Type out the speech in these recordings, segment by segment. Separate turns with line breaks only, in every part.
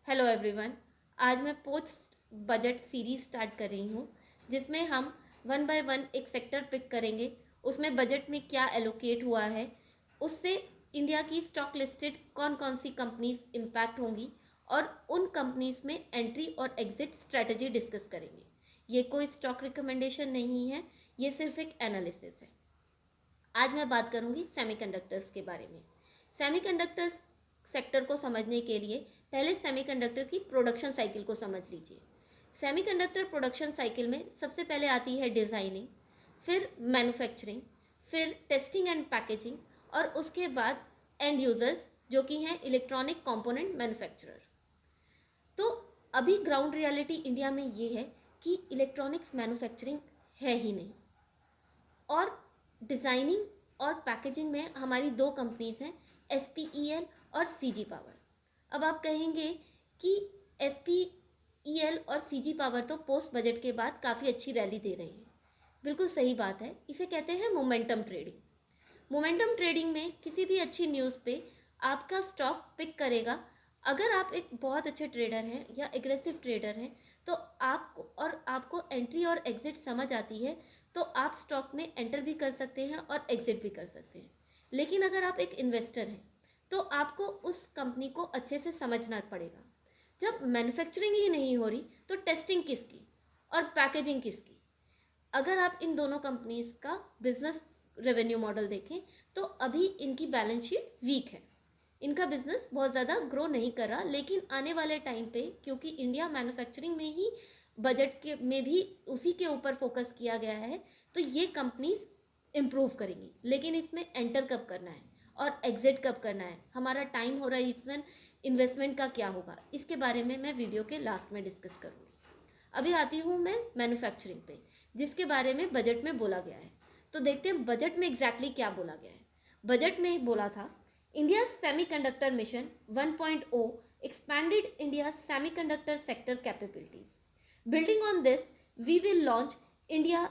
Hello everyone. आज मैं post budget series start कर रही हूँ जिसमें हम वन बाय वन एक सेक्टर पिक करेंगे। उसमें बजट में क्या एलोकेट हुआ है, उससे इंडिया की स्टॉक लिस्टेड कौन कौन सी कंपनीज इम्पैक्ट होंगी और उन कंपनीज में एंट्री और एग्जिट स्ट्रैटेजी डिस्कस करेंगे। ये कोई स्टॉक रिकमेंडेशन नहीं है, ये सिर्फ एक एनालिसिस है। आज मैं बात करूंगी सेमीकंडक्टर्स के बारे में। सेमीकंडक्टर्स सेक्टर को समझने के लिए पहले सेमीकंडक्टर की प्रोडक्शन साइकिल को समझ लीजिए। सेमीकंडक्टर प्रोडक्शन साइकिल में सबसे पहले आती है डिज़ाइनिंग, फिर मैन्युफैक्चरिंग, फिर टेस्टिंग एंड पैकेजिंग और उसके बाद एंड यूजर्स जो कि हैं इलेक्ट्रॉनिक कंपोनेंट मैन्युफैक्चरर। तो अभी ग्राउंड रियलिटी इंडिया में ये है कि इलेक्ट्रॉनिक्स मैन्युफैक्चरिंग है ही नहीं, और डिज़ाइनिंग और पैकेजिंग में हमारी दो कंपनीज हैं, SPEL और CG पावर। अब आप कहेंगे कि SPEL और CG पावर तो पोस्ट बजट के बाद काफ़ी अच्छी रैली दे रही है। बिल्कुल सही बात है, इसे कहते हैं मोमेंटम ट्रेडिंग। मोमेंटम ट्रेडिंग में किसी भी अच्छी न्यूज़ पे आपका स्टॉक पिक करेगा। अगर आप एक बहुत अच्छे ट्रेडर हैं या एग्रेसिव ट्रेडर हैं तो आपको एंट्री और एग्जिट समझ आती है, तो आप स्टॉक में एंटर भी कर सकते हैं और एग्जिट भी कर सकते हैं। लेकिन अगर आप एक इन्वेस्टर हैं तो आपको उस कंपनी को अच्छे से समझना पड़ेगा। जब मैन्युफैक्चरिंग ही नहीं हो रही तो टेस्टिंग किसकी और पैकेजिंग किसकी। अगर आप इन दोनों कंपनीज का बिजनेस रेवेन्यू मॉडल देखें तो अभी इनकी बैलेंस शीट वीक है, इनका बिजनेस बहुत ज़्यादा ग्रो नहीं कर रहा। लेकिन आने वाले टाइम पे क्योंकि इंडिया मैन्युफैक्चरिंग में ही बजट के में भी उसी के ऊपर फोकस किया गया है, तो ये कंपनीज इम्प्रूव करेंगी। लेकिन इसमें एंटर कब करना है और एग्जिट कब करना है, हमारा टाइम होराइजन इन्वेस्टमेंट का क्या होगा, इसके बारे में मैं वीडियो के लास्ट में डिस्कस करूँगी। अभी आती हूँ मैं मैन्युफैक्चरिंग पे, जिसके बारे में बजट में बोला गया है। तो देखते हैं बजट में एग्जैक्टली क्या बोला गया है। बजट में बोला था India semiconductor mission 1.0 expanded India's semiconductor sector capabilities. Building on this, we will launch India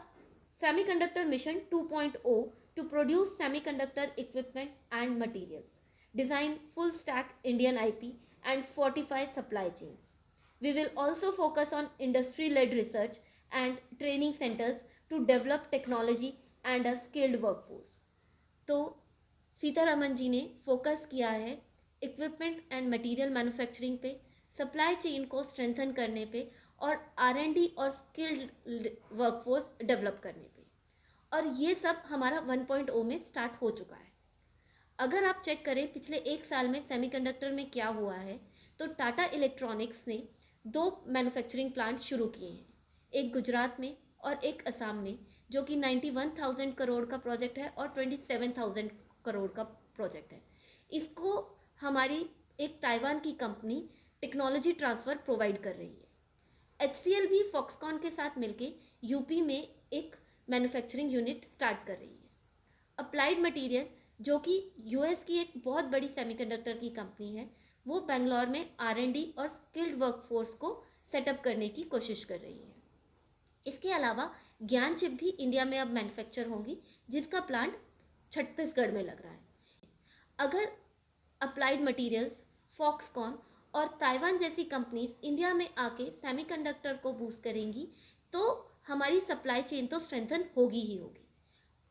Semiconductor Mission 2.0 to produce semiconductor equipment and materials, design full stack Indian IP, and fortify supply chains. We will also focus on industry-led research and training centers to develop technology and a skilled workforce. तो सीतारमन जी ने focus किया है equipment and material manufacturing पे, supply chain को strengthen करने पे और R&D और स्किल्ड वर्कफोर्स डेवलप करने पे। और ये सब हमारा 1.0 में स्टार्ट हो चुका है। अगर आप चेक करें पिछले एक साल में सेमीकंडक्टर में क्या हुआ है, तो टाटा इलेक्ट्रॉनिक्स ने 2 मैन्युफैक्चरिंग प्लांट शुरू किए हैं, एक गुजरात में और एक असम में, जो कि 91,000 करोड़ का प्रोजेक्ट है और 27,000 करोड़ का प्रोजेक्ट है। इसको हमारी एक ताइवान की कंपनी टेक्नोलॉजी ट्रांसफ़र प्रोवाइड कर रही है। HCL भी फॉक्सकॉन के साथ मिलके यूपी में एक मैन्युफैक्चरिंग यूनिट स्टार्ट कर रही है। अप्लाइड मटेरियल जो कि US की एक बहुत बड़ी सेमीकंडक्टर की कंपनी है, वो बेंगलोर में R&D और स्किल्ड वर्कफोर्स को सेटअप करने की कोशिश कर रही है। इसके अलावा ज्ञान चिप भी इंडिया में अब मैन्युफैक्चर होंगी, जिसका प्लांट छत्तीसगढ़ में लग रहा है। अगर अप्लाइड मटेरियल्स, फॉक्सकॉन और ताइवान जैसी कंपनीज इंडिया में आके सेमीकंडक्टर को बूस्ट करेंगी तो हमारी सप्लाई चेन तो स्ट्रेंथन होगी ही होगी।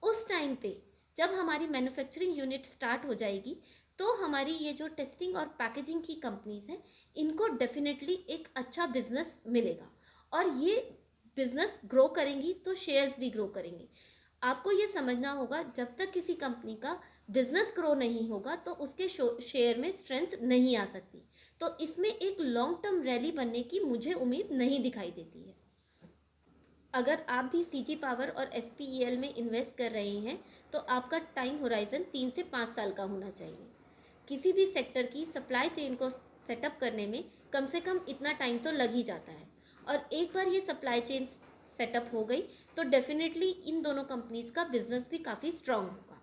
उस टाइम पे जब हमारी मैन्युफैक्चरिंग यूनिट स्टार्ट हो जाएगी तो हमारी ये जो टेस्टिंग और पैकेजिंग की कंपनीज हैं, इनको डेफिनेटली एक अच्छा बिजनेस मिलेगा और ये बिजनेस ग्रो करेंगी तो शेयर्स भी ग्रो करेंगे। आपको ये समझना होगा, जब तक किसी कंपनी का बिजनेस ग्रो नहीं होगा तो उसके शेयर में स्ट्रेंथ नहीं आ सकती। तो इसमें एक लॉन्ग टर्म रैली बनने की मुझे उम्मीद नहीं दिखाई देती है। अगर आप भी CG पावर और SPEL में इन्वेस्ट कर रहे हैं तो आपका टाइम होराइजन 3 से 5 साल का होना चाहिए। किसी भी सेक्टर की सप्लाई चेन को सेटअप करने में कम से कम इतना टाइम तो लग ही जाता है, और एक बार ये सप्लाई चेन सेटअप हो गई तो डेफिनेटली इन दोनों कंपनीज का बिजनेस भी काफ़ी स्ट्रांग होगा।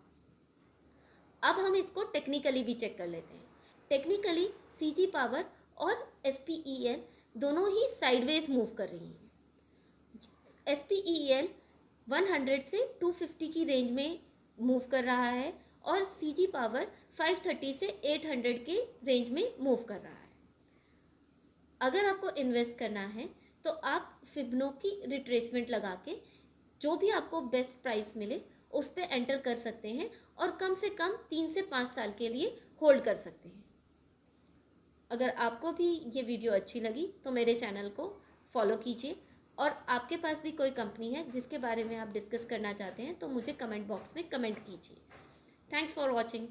अब हम इसको टेक्निकली भी चेक कर लेते हैं। टेक्निकली CG पावर और SPEL दोनों ही साइडवेज मूव कर रही हैं। SPEL 100 से 250 की रेंज में मूव कर रहा है और CG पावर 530 से 800 के रेंज में मूव कर रहा है। अगर आपको इन्वेस्ट करना है तो आप फिबोनाची रिट्रेसमेंट लगा के जो भी आपको बेस्ट प्राइस मिले उस पर एंटर कर सकते हैं और कम से कम 3 से 5 साल के लिए होल्ड कर सकते हैं। अगर आपको भी ये वीडियो अच्छी लगी तो मेरे चैनल को फॉलो कीजिए, और आपके पास भी कोई कंपनी है जिसके बारे में आप डिस्कस करना चाहते हैं तो मुझे कमेंट बॉक्स में कमेंट कीजिए। Thanks for watching.